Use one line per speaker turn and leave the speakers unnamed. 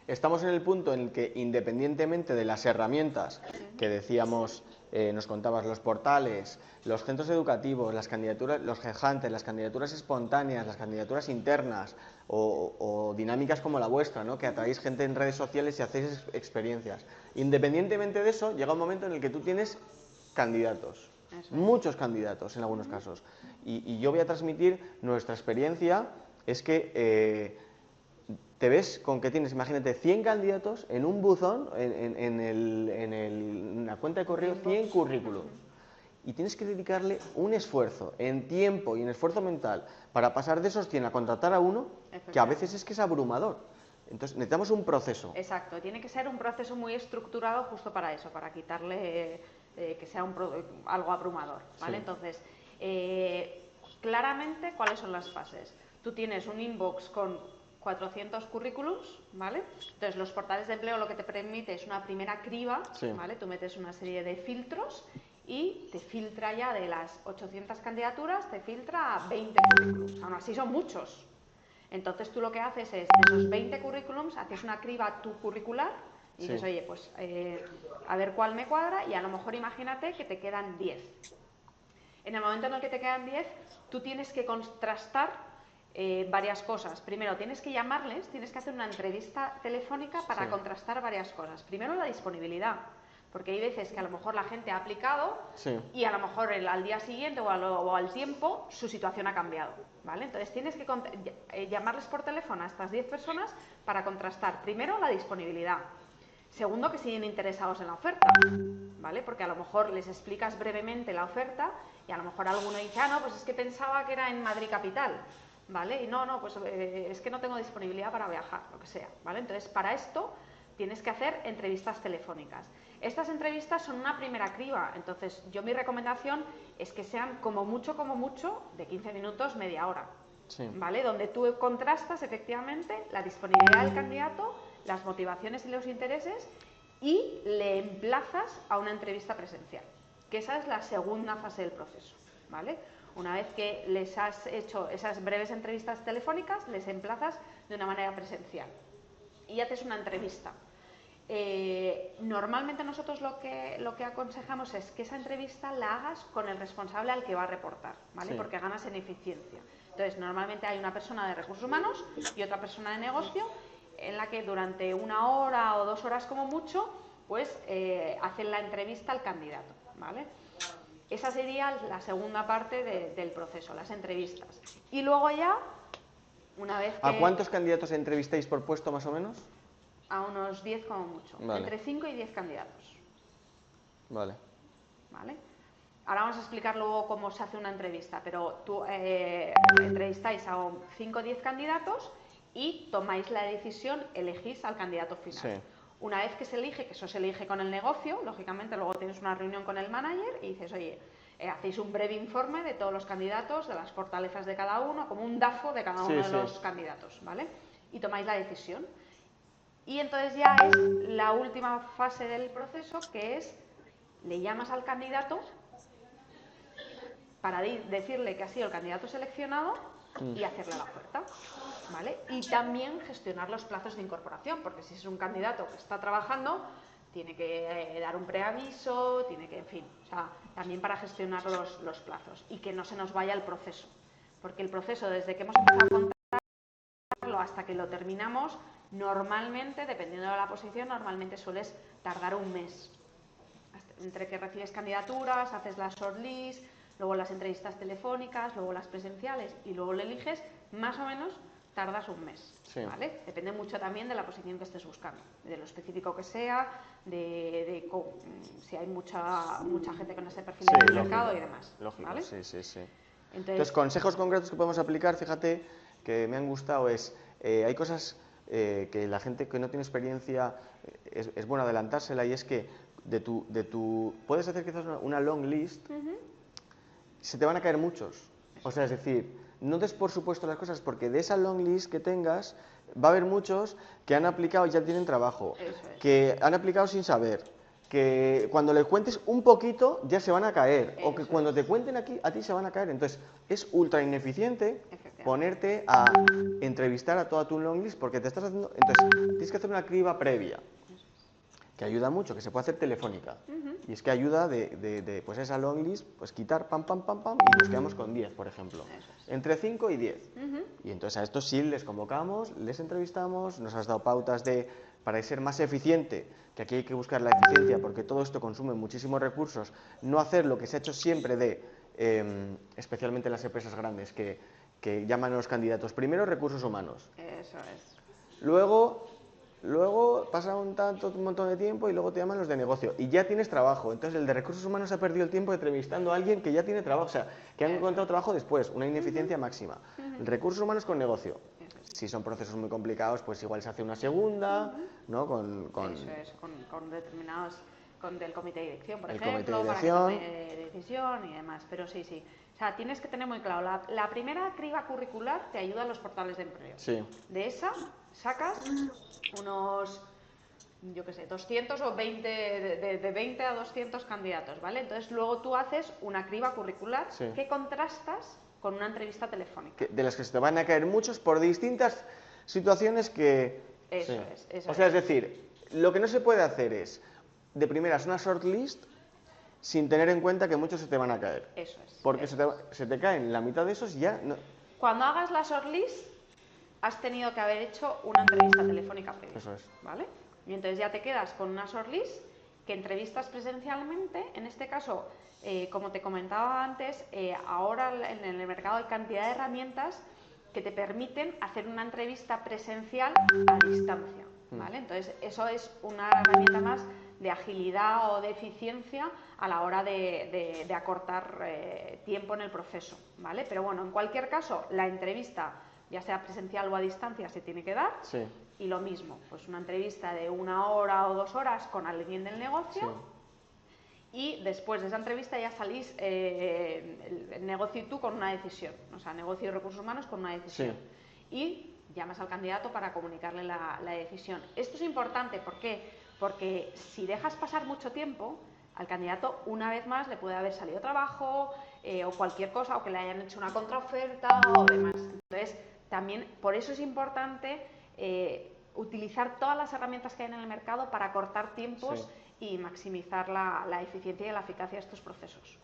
estamos en el punto en el que, independientemente de las herramientas que decíamos, nos contabas, los portales, los centros educativos, las candidaturas, los headhunters, las candidaturas espontáneas, las candidaturas internas o dinámicas como la vuestra, ¿no? Que atraéis gente en redes sociales y hacéis experiencias. Independientemente de eso, llega un momento en el que tú tienes candidatos, muchos candidatos en algunos casos. Y yo voy a transmitir nuestra experiencia, es que te ves con que tienes, imagínate, 100 candidatos en un buzón, en la cuenta de correo, 100 currículums. Y tienes que dedicarle un esfuerzo en tiempo y en esfuerzo mental para pasar de esos 100 a contratar a uno, que a veces es que es abrumador. Entonces necesitamos un proceso.
Exacto, tiene que ser un proceso muy estructurado justo para eso, para quitarle que sea algo abrumador, ¿vale? Sí. Entonces, claramente, ¿cuáles son las fases? Tú tienes un inbox con 400 currículums, ¿vale? Entonces, los portales de empleo lo que te permite es una primera criba, sí, ¿vale? Tú metes una serie de filtros y te filtra ya de las 800 candidaturas, te filtra 20 currículums. Aún así son muchos. Entonces, tú lo que haces es, de esos 20 currículums, haces una criba tu curricular y dices, sí, oye, pues a ver cuál me cuadra, y a lo mejor imagínate que te quedan 10. En el momento en el que te quedan 10, tú tienes que contrastar varias cosas. Primero, tienes que llamarles, tienes que hacer una entrevista telefónica para, sí, contrastar varias cosas. Primero, la disponibilidad, porque hay veces que a lo mejor la gente ha aplicado, sí, y a lo mejor al día siguiente o al tiempo su situación ha cambiado, ¿vale? Entonces tienes que llamarles por teléfono a estas 10 personas para contrastar, primero, la disponibilidad. Segundo, que siguen interesados en la oferta, ¿vale? Porque a lo mejor les explicas brevemente la oferta y a lo mejor alguno dice, ah, no, pues es que pensaba que era en Madrid capital, ¿vale? Y no, pues es que no tengo disponibilidad para viajar, lo que sea, ¿vale? Entonces, para esto tienes que hacer entrevistas telefónicas. Estas entrevistas son una primera criba, entonces mi recomendación es que sean como mucho, de 15 minutos, media hora, sí, ¿vale? Donde tú contrastas efectivamente la disponibilidad del candidato, las motivaciones y los intereses, y le emplazas a una entrevista presencial, que esa es la segunda fase del proceso, ¿vale? Una vez que les has hecho esas breves entrevistas telefónicas, les emplazas de una manera presencial y haces una entrevista. Normalmente nosotros lo que aconsejamos es que esa entrevista la hagas con el responsable al que va a reportar, ¿vale? Sí. Porque ganas en eficiencia. Entonces, normalmente hay una persona de recursos humanos y otra persona de negocio, en la que durante 1 hora o 2 horas como mucho, pues hacen la entrevista al candidato, ¿vale? Esa sería la segunda parte del proceso, las entrevistas. Y luego ya, una vez que...
¿A cuántos candidatos entrevistáis por puesto, más o menos?
A unos 10 como mucho, vale. Entre 5 y 10 candidatos.
Vale.
¿Vale? Ahora vamos a explicar luego cómo se hace una entrevista, pero tú entrevistáis a 5 o 10 candidatos y tomáis la decisión, elegís al candidato final. Sí. Una vez que se elige, que eso se elige con el negocio, lógicamente luego tienes una reunión con el manager y dices, oye, hacéis un breve informe de todos los candidatos, de las fortalezas de cada uno, como un DAFO de cada uno de los candidatos, ¿vale? Y tomáis la decisión. Y entonces ya es la última fase del proceso, que es, le llamas al candidato para decirle que ha sido el candidato seleccionado y hacerle la oferta, ¿vale? Y también gestionar los plazos de incorporación, porque si es un candidato que está trabajando, tiene que dar un preaviso, tiene que, en fin, o sea, también para gestionar los plazos y que no se nos vaya el proceso, porque el proceso, desde que hemos empezado a contarlo hasta que lo terminamos, normalmente, dependiendo de la posición, normalmente sueles tardar un mes. Entre que recibes candidaturas, haces la shortlist, luego las entrevistas telefónicas, luego las presenciales y luego lo eliges, más o menos tardas un mes, sí, ¿vale? Depende mucho también de la posición que estés buscando, de lo específico que sea, de si hay mucha gente con ese perfil en el mercado y demás.
Lógico,
¿vale?
Sí. Entonces, consejos concretos que podemos aplicar, fíjate, que me han gustado es, hay cosas que la gente que no tiene experiencia es bueno adelantársela, y es que puedes hacer quizás una long list, se te van a caer muchos, o sea, es decir, no des por supuesto las cosas, porque de esa long list que tengas va a haber muchos que han aplicado y ya tienen trabajo, que han aplicado sin saber, que cuando le cuentes un poquito ya se van a caer, o que cuando te cuenten aquí a ti se van a caer. Entonces, es ultra ineficiente ponerte a entrevistar a toda tu long list porque te estás haciendo... Entonces, tienes que hacer una criba previa, que ayuda mucho, que se puede hacer telefónica. Y es que ayuda pues esa long list, pues quitar pam, pam, pam, pam, y nos quedamos con 10, por ejemplo. Entre 5 y 10. Y entonces a estos sí les convocamos, les entrevistamos, nos has dado pautas para ser más eficiente, que aquí hay que buscar la eficiencia porque todo esto consume muchísimos recursos, no hacer lo que se ha hecho siempre especialmente en las empresas grandes, que llaman a los candidatos, primero recursos humanos.
Eso es.
Luego pasa un montón de tiempo y luego te llaman los de negocio y ya tienes trabajo. Entonces el de recursos humanos ha perdido el tiempo entrevistando a alguien que ya tiene trabajo, o sea, que han encontrado trabajo después, una ineficiencia máxima. El recursos humanos con negocio. Si son procesos muy complicados, pues igual se hace una segunda, ¿no?
Eso es, con determinados, del comité de dirección, por
el
ejemplo,
comité de
para que
dirección.
tome decisión y demás, pero sí. O sea, tienes que tener muy claro, la primera criba curricular te ayuda a los portales de empleo.
Sí.
De esa sacas unos, yo qué sé, 200 o 20, de 20 a 200 candidatos, ¿vale? Entonces luego tú haces una criba curricular que contrastas con una entrevista telefónica.
De las que se te van a caer muchos por distintas situaciones que...
Eso es.
O sea, es decir, lo que no se puede hacer es, de primeras, una shortlist sin tener en cuenta que muchos se te van a caer.
Eso es.
Porque se te caen la mitad de esos y ya... No.
Cuando hagas la shortlist, has tenido que haber hecho una entrevista telefónica previa.
Eso es.
¿Vale? Y entonces ya te quedas con una shortlist que entrevistas presencialmente. En este caso, como te comentaba antes, ahora en el mercado hay cantidad de herramientas que te permiten hacer una entrevista presencial a distancia. ¿Vale? Entonces, eso es una herramienta más de agilidad o de eficiencia a la hora de acortar tiempo en el proceso, ¿vale? Pero bueno, en cualquier caso, la entrevista, ya sea presencial o a distancia, se tiene que dar.
Sí.
Y lo mismo, pues una entrevista de 1 hora o 2 horas con alguien del negocio.
Sí.
Y después de esa entrevista ya salís el negocio y tú con una decisión, o sea, negocio y recursos humanos con una decisión.
Sí.
Y llamas al candidato para comunicarle la decisión. Esto es importante, ¿por qué? Porque si dejas pasar mucho tiempo, al candidato una vez más le puede haber salido trabajo o cualquier cosa, o que le hayan hecho una contraoferta o demás. Entonces, también por eso es importante utilizar todas las herramientas que hay en el mercado para cortar tiempos y maximizar la eficiencia y la eficacia de estos procesos.